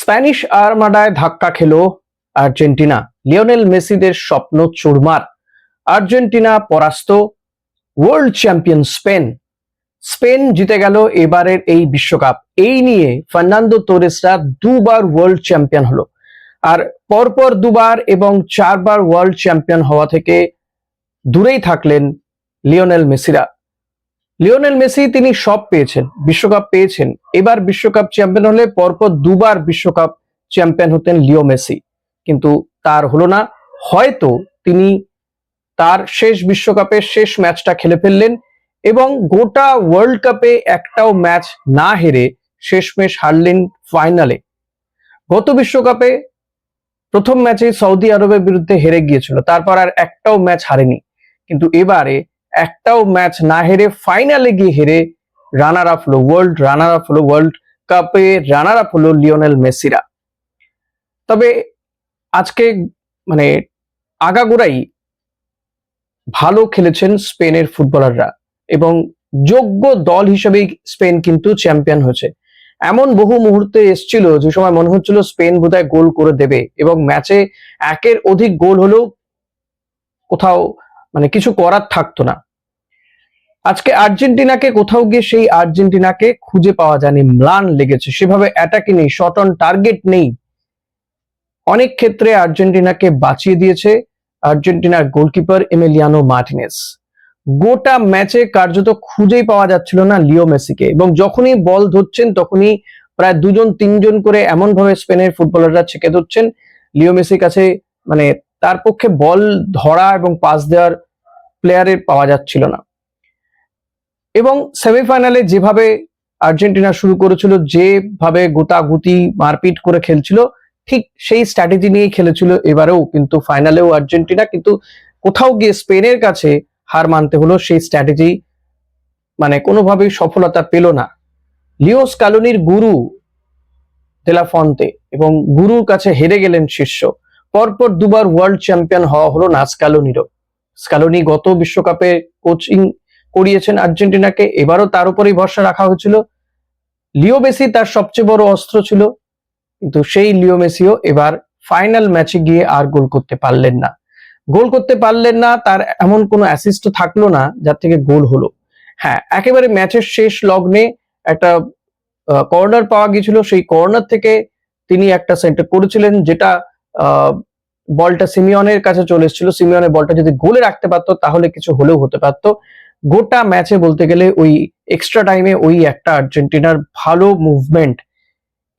Spanish আর্মাডায় ধাক্কা খেল Argentina. Lionel মেসিদের স্বপ্ন চুরমার। আর্জেন্টিনা পরাস্ত। ওয়ার্ল্ড চ্যাম্পিয়ন স্পেন জিতে গেল এবারের এই বিশ্বকাপ। এই নিয়ে ফার্নান্দো তোরেসরা দুবার ওয়ার্ল্ড চ্যাম্পিয়ন হলো। আর পরপর দুবার এবং 4বার ওয়ার্ল্ড চ্যাম্পিয়ন হওয়া থেকে দূরেই থাকলেন লিওনেল মেসিরা। লিওনেল মেসি তিনি সব পেয়েছেন, বিশ্বকাপ পেয়েছেন। এবার বিশ্বকাপ চ্যাম্পিয়ন হলে পরপর দুবার বিশ্বকাপ চ্যাম্পিয়ন হতেন লিও মেসি, কিন্তু তার হলো না। হয়তো তিনি তার শেষ বিশ্বকাপের শেষ ম্যাচটা খেলে ফেললেন এবং গোটা ওয়ার্ল্ড কাপে একটাও ম্যাচ না হেরে শেষমেশ হারলেন ফাইনালে। গত বিশ্বকাপে প্রথম ম্যাচে সৌদি আরবের বিরুদ্ধে হেরে গিয়েছিল, তারপর আর একটাও ম্যাচ হারেনি। কিন্তু এবারে একটাও ম্যাচ না হেরে ফাইনালে গিয়ে হেরে রানার আপ হলো, ওয়ার্ল্ড কাপে রানার আপ হলো লিওনেল মেসিরা। তবে আজকে মানে আগাগোড়াই ভালো খেলেছেন স্পেনের ফুটবলাররা এবং যোগ্য দল হিসেবেই স্পেন কিন্তু চ্যাম্পিয়ন হয়েছে। এমন বহু মুহূর্তে এসেছিল যে সময় মনে হচ্ছিল স্পেন বোধহয় গোল করে দেবে এবং ম্যাচে একের অধিক গোল হলেও কোথাও কিছু করার থাকতো না। আজকে আর্জেন্টিনাকে কোথাও গিয়ে সেই আর্জেন্টিনাকে খুঁজে পাওয়া যায়নি, ম্লান লেগেছে। সেভাবে অ্যাটাকে নেই, শট অন টার্গেট নেই। অনেক ক্ষেত্রে আর্জেন্টিনাকে বাঁচিয়ে দিয়েছে আর্জেন্টিনার গোলকিপার এমিলিয়ানো মার্টিনেজ। গোটা ম্যাচে কার্যত খুঁজেই পাওয়া যাচ্ছিল না লিও মেসিকে, এবং যখনই বল ধরছেন তখনই প্রায় 2-3 করে এমন ভাবে স্পেনের ফুটবলাররা ছেকে ধরছেন লিও মেসির কাছে, তার পক্ষে বল ধরা এবং পাস দেওয়ার প্লেয়ারের পাওয়া যাচ্ছিল না। এবং সেমিফাইনালে যেভাবে আর্জেন্টিনা শুরু করেছিল, যেভাবে গোতাগুতি মারপিট করে খেলছিল, ঠিক সেই স্ট্র্যাটেজি নিয়েই খেলেছিল এবারেও। কিন্তু ফাইনালেও আর্জেন্টিনা, কিন্তু কোথাও গিয়ে স্পেনের কাছে হার মানতে হলো। সেই স্ট্র্যাটেজি কোনোভাবেই সফলতা পেল না। লিও স্কালোনির গুরু দেলা ফন্তে, এবং গুরুর কাছে হেরে গেলেন শিষ্য। পরপর দুবার ওয়ার্ল্ড চ্যাম্পিয়ন হওয়া হলো না স্কালোনিরও। স্কালোনি গত বিশ্বকাপে কোচিং করিয়েছেন আর্জেন্টিনাকে, এবারও তার উপরেই ভরসা রাখা হয়েছিল। লিও মেসি তার সবচেয়ে বড় অস্ত্র ছিল, কিন্তু সেই লিও মেসিও এবার ফাইনাল ম্যাচে গিয়ে আর গোল করতে পারলেন না। তার এমন কোনো অ্যাসিস্ট থাকলো না যার থেকে গোল হলো। হ্যাঁ, একেবারে ম্যাচের শেষ লগ্নে একটা কর্নার পাওয়া গিয়েছিল, সেই কর্নার থেকে তিনি একটা সেন্টার করেছিলেন, যেটা বলটা সিমিওনের কাছে চলে এসেছিল। সিমিওনে বলটা যদি গোলে রাখতে পারতো তাহলে কিছু হলেও হতে পারতো। গোটা ম্যাচে বলতে গেলে ওই এক্সট্রা টাইমে ওই একটা আর্জেন্টিনার ভালো মুভমেন্ট,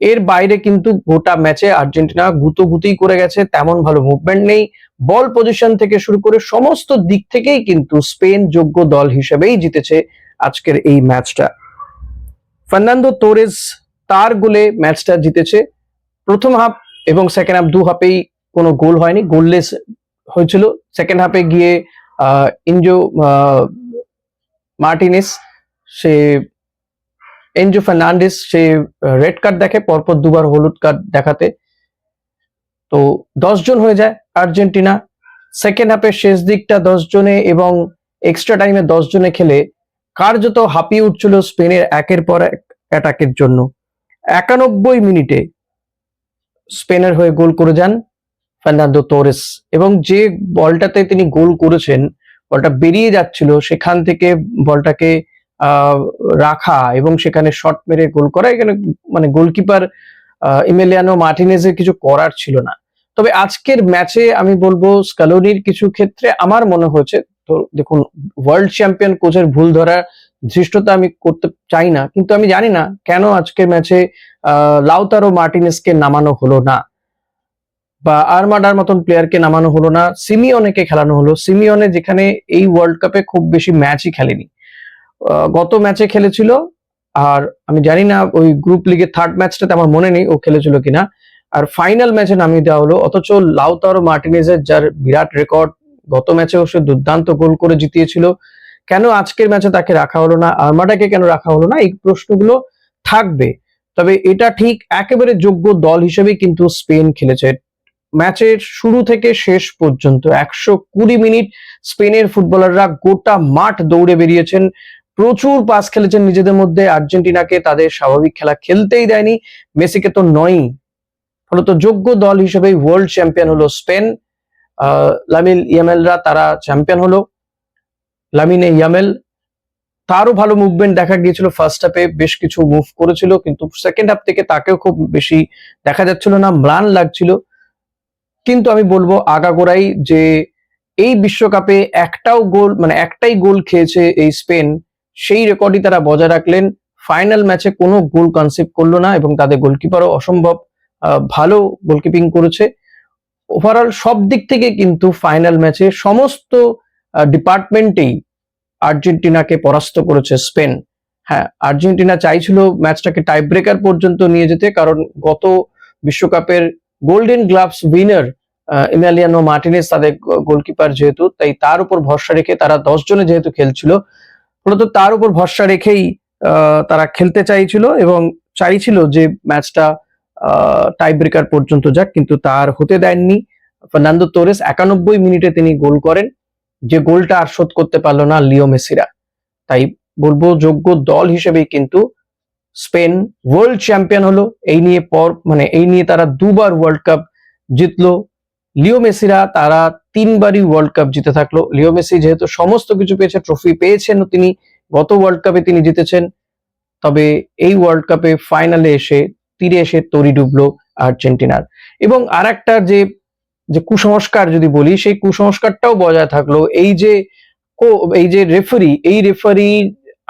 এর বাইরে কিন্তু গোটা ম্যাচে আর্জেন্টিনা গুতোগুতি করে গেছে, তেমন ভালো মুভমেন্ট নেই। বল পজিশন থেকে শুরু করে সমস্ত দিক থেকেই কিন্তু স্পেন যোগ্য দল হিসেবেই জিতেছে আজকের এই ম্যাচটা। ফার্নান্দো তোরেস তার গোলে ম্যাচটা জিতেছে। প্রথম হাফ এবং সেকেন্ড হাফ, 2 হাফেই কোনো গোল হয়নি, গোললেস হয়েছিল। সেকেন্ড হাফে গিয়ে এনজো ফার্নান্ডেস সে রেড কার্ড দেখে, পরপর দুবার হলুদ কার্ড দেখাতে তো 10 জন হয়ে যায় আর্জেন্টিনা। সেকেন্ড হাফের শেষ দিকটা 10 জনে এবং এক্সট্রা টাইমে 10 জনে খেলে কার্যত হাঁপিয়ে উঠছিল স্পেনের একের পর এক অ্যাটাকের জন্য। 91 মিনিটে স্পেনের হয়ে গোল করে যান ফার্নান্দো তোরেস, এবং যে বলটাতে তিনি গোল করেছেন, বলটা বেরিয়ে যাচ্ছিল, সেখান থেকে বলটাকে রাখা এবং সেখানে শট মেরে গোল করা, এখানে গোলকিপার এমিলিয়ানো মার্টিনেজের কিছু করার ছিল না। তবে আজকের ম্যাচে আমি বলবো স্কালোনির কিছু ক্ষেত্রে আমার মনে হয়েছে, তো দেখুন, ওয়ার্ল্ড চ্যাম্পিয়ন কোচের ভুল ধরার ধৃষ্টতা আমি করতে চাই না, কিন্তু আমি জানি না কেন আজকের ম্যাচে লাউতারো মার্টিনেজকে নামানো হলো না, বা আর্মাডার মতন প্লেয়ারকে নামানো হলো না, সিমিওনেকে খেলানো হলো। সিমিওনে যেখানে এই ওয়ার্ল্ড কাপে খুব বেশি ম্যাচই খেলেনি, গত ম্যাচে খেলেছিল, আর আমি জানি না ওই গ্রুপ লিগের থার্ড ম্যাচটাতে আমার মনে নেই ও খেলেছিল কিনা, আর ফাইনাল ম্যাচে নামিয়ে দেওয়া হলো। অথচ লাউতারো মার্টিনেজের যার বিরাট রেকর্ড, গত ম্যাচেও সে দুর্দান্ত গোল করে জিতিয়েছিল, কেন আজকের ম্যাচে তাকে রাখা হলো না, আর্মাডাকে কেন রাখা হলো না, এই প্রশ্নগুলো থাকবে। তবে এটা ঠিক, একেবারে যোগ্য দল হিসেবে কিন্তু স্পেন খেলেছে। ম্যাচের শুরু থেকে শেষ পর্যন্ত 120 মিনিট স্পেনের ফুটবলাররা গোটা মাঠ দৌড়ে বেরিয়েছেন, প্রচুর পাস খেলেছেন নিজেদের মধ্যে। আর্জেন্টিনাকে তাদের স্বাভাবিক খেলা খেলতেই দেয়নি, মেসিকে তো নয়ই। ফলত যোগ্য দল হিসেবে ওয়ার্ল্ড চ্যাম্পিয়ন হলো স্পেন। লামিন ইয়ামেলরা তারা চ্যাম্পিয়ন হলো। লামিনে ইয়ামেল, তারও ভালো মুভমেন্ট দেখা গিয়েছিল, ফার্স্ট হাফে বেশ কিছু মুভ করেছিল, কিন্তু সেকেন্ড হাফ থেকে তাকেও খুব বেশি দেখা যাচ্ছিল না, ম্লান লাগছিল। কিন্তু আমি বলবো আগাগোড়াই যে এই বিশ্বকাপে একটাই গোল খেয়েছে এই স্পেন, সেই রেকর্ডই তারা বজায় রাখলেন। ফাইনাল ম্যাচে কোনো গোল কনসিভ করলো না এবং তাদের গোলকিপারও অসম্ভব ভালো গোলকিপিং করেছে। ওভারঅল সব দিক থেকে কিন্তু ফাইনাল ম্যাচে সমস্ত ডিপার্টমেন্টেই আর্জেন্টিনাকে পরাস্ত করেছে স্পেন। হ্যাঁ, আর্জেন্টিনা চাইছিল ম্যাচটাকে টাই ব্রেকার পর্যন্ত নিয়ে যেতে, কারণ গত বিশ্বকাপের গোল্ডেন গ্লাভস উইনার ইমালিয়ানো মার্টিনেজ তাদের গোলকিপার, যেহেতু তাই তার উপর ভরসা রেখে তারা 10 জনে যেহেতু খেলছিল, মূলত তার উপর ভরসা রেখেই তারা খেলতে চাইছিল এবং চাইছিল যে ম্যাচটা টাই ব্রেকার পর্যন্ত যাক, কিন্তু তার হতে দেননি। ফার্নান্দো তোরেস 91 মিনিটে তিনি গোল করেন, যে গোলটা আর শোধ করতে পারলো না লিও মেসিরা। তাই বলবো যোগ্য দল হিসেবেই কিন্তু স্পেন ওয়ার্ল্ড চ্যাম্পিয়ন হলো। এই নিয়ে তারা দুবার ওয়ার্ল্ড কাপ জিতলো। লিও মেসিরা তারা 3বারই ওয়ার্ল্ড কাপ জিতে থাকলো। লিও মেসি যেহেতু সমস্ত কিছু পেয়েছে, ট্রফি পেয়েছেন তিনি, গত ওয়ার্ল্ড কাপে তিনি জিতেছেন, তবে এই ওয়ার্ল্ড কাপে ফাইনালে তীরে এসে তরি ডুবলো আর্জেন্টিনার। এবং আর একটা যে কুসংস্কার যদি বলি, সেই কুসংস্কারটাও বজায় থাকলো। এই যে রেফারি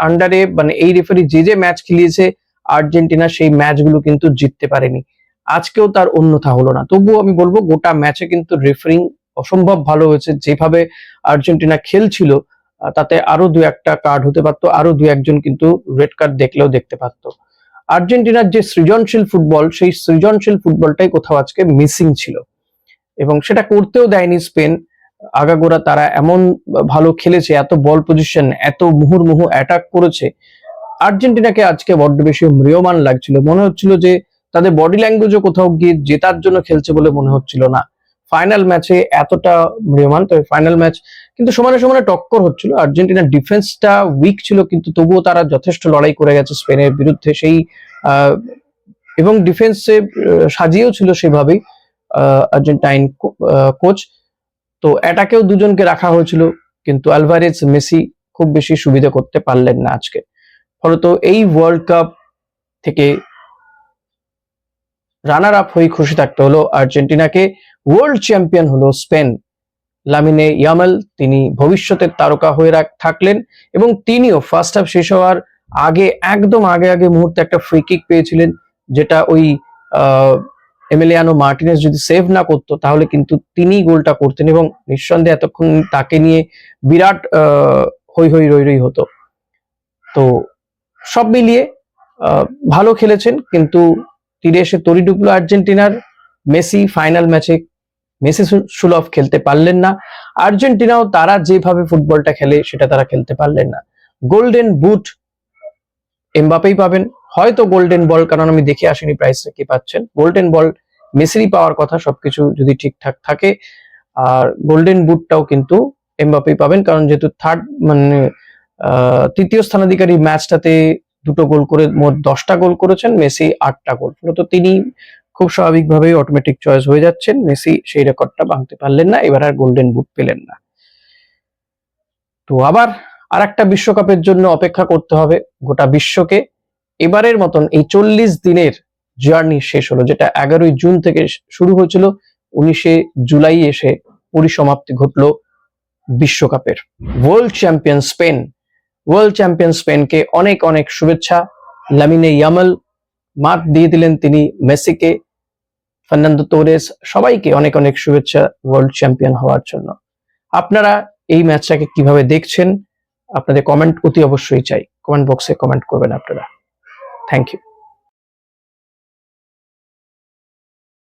আন্ডারে, এই রেফারি যে ম্যাচ খেলিয়েছে আর্জেন্টিনা, সেই ম্যাচগুলো কিন্তু জিততে পারেনি। আজকেও তার অন্যথা হলো না। তবুও আমি বলবো গোটা ম্যাচে কিন্তু রেফারিং অসম্ভব ভালো হয়েছে। যেভাবে আর্জেন্টিনা খেলছিল তাতে আরো 2-1টা কার্ড হতে পারতো, আরো 2-1জন কিন্তু রেড কার্ড দেখতে পারতো। আর্জেন্টিনার যে সৃজনশীল ফুটবল, সেই সৃজনশীল ফুটবলটাই কোথাও আজকে মিসিং ছিল এবং সেটা করতেও দেয়নি স্পেন। আগাগোড়া তারা এমন ভালো খেলেছে, এত বল পজিশন, এত মুহুর্মুহু অ্যাটাক করেছে, আর্জেন্টিনাকে আজকে বড্ড বেশি ম্রিয়মাণ লাগছিল। মনে হচ্ছিল যে তাদের বডি ল্যাঙ্গুয়েজও কোথাও গিয়ে জেতার জন্য খেলছে বলে মনে হচ্ছিল না। ফাইনাল ম্যাচে এতটা ম্রিয়মাণ, তবে ফাইনাল ম্যাচ কিন্তু সমানে সমানে টক্কর হচ্ছিল। আর্জেন্টিনার ডিফেন্সটা উইক ছিল, কিন্তু তবুও তারা যথেষ্ট লড়াই করে গেছে স্পেনের বিরুদ্ধে। এবং ডিফেন্সে সাজিয়েও ছিল সেভাবেই আর্জেন্টাইন কোচ। তো অ্যাটাকেও দুজনকে রাখা হয়েছিল, কিন্তু আলভারেজ, মেসি খুব বেশি সুবিধা করতে পারলেন না আজকে। ফলত এই ওয়ার্ল্ড কাপ থেকে রানার আপ হয়ে খুশি থাকতে হলো আর্জেন্টিনাকে। ওয়ার্ল্ড চ্যাম্পিয়ন হলো স্পেন। লামিনে ইয়ামাল, তিনি ভবিষ্যতের তারকা হয়ে থাকলেন এবং তিনিও ফার্স্ট হাফ শেষ হওয়ার একদম আগে মুহূর্তে একটা ফ্রি কিক পেয়েছিলেন, যেটা ওই এমিলিয়ানো মার্টিনেজ যদি সেভ না করতো তাহলে কিন্তু তিনি গোলটা করতেন এবং নিঃসন্দেহে এতক্ষণ তাকে নিয়ে বিরাট হই রই হতো। তো সব মিলিয়ে ভালো খেলেছেন, কিন্তু তীরে এসে তরি ডুবলো আর্জেন্টিনার। মেসি ফাইনাল ম্যাচে সুলভ খেলতে পারলেন না। আর্জেন্টিনাও তারা যেভাবে ফুটবলটা খেলে সেটা তারা খেলতে পারলেন না। গোল্ডেন বুট এমবাপেই পাবেন, হয়তো গোল্ডেন বল, কারণ আমি দেখে আসিনি প্রাইসটা কি পাচ্ছেন। গোল্ডেন বল মেসিরই পাওয়ার কথা সবকিছু যদি ঠিকঠাক থাকে। আর গোল্ডেন বুটটাও কিন্তু এমবাপেই পাবেন, কারণ যেহেতু তৃতীয় স্থানাধিকারী ম্যাচটাতে 2টো গোল করে মোট 10টা গোল করেছেন, মেসি 8টা গোল। তো তিনি খুব স্বাভাবিকভাবেই অটোমেটিক চয়েস হয়ে যাচ্ছেন। মেসি সেই রেকর্ডটা ভাঙতে পারলেন না, এবার আর গোল্ডেন বুট পেলেন না। তো আবার আরেকটা বিশ্বকাপের জন্য অপেক্ষা করতে হবে গোটা বিশ্বকে। এবারের মতন এই 40 দিনের জার্নি শেষ হলো, যেটা 11ই জুন থেকে শুরু হয়েছিল, 19শে জুলাই এসে পরিসমাপ্তি ঘটলো বিশ্বকাপের। ওয়ার্ল্ড চ্যাম্পিয়ন স্পেনকে অনেক অনেক শুভেচ্ছা। লামিনে ইয়ামাল মাত দিয়ে দিলেন তিনি মেসিকে, ফার্নান্দো তোরেস, সবাইকে অনেক অনেক শুভেচ্ছা ওয়ার্ল্ড চ্যাম্পিয়ন হওয়ার জন্য। আপনারা এই ম্যাচটাকে কিভাবে দেখছেন, আপনাদের কমেন্ট অতি অবশ্যই চাই। কমেন্ট বক্সে কমেন্ট করবেন আপনারা। Thank you.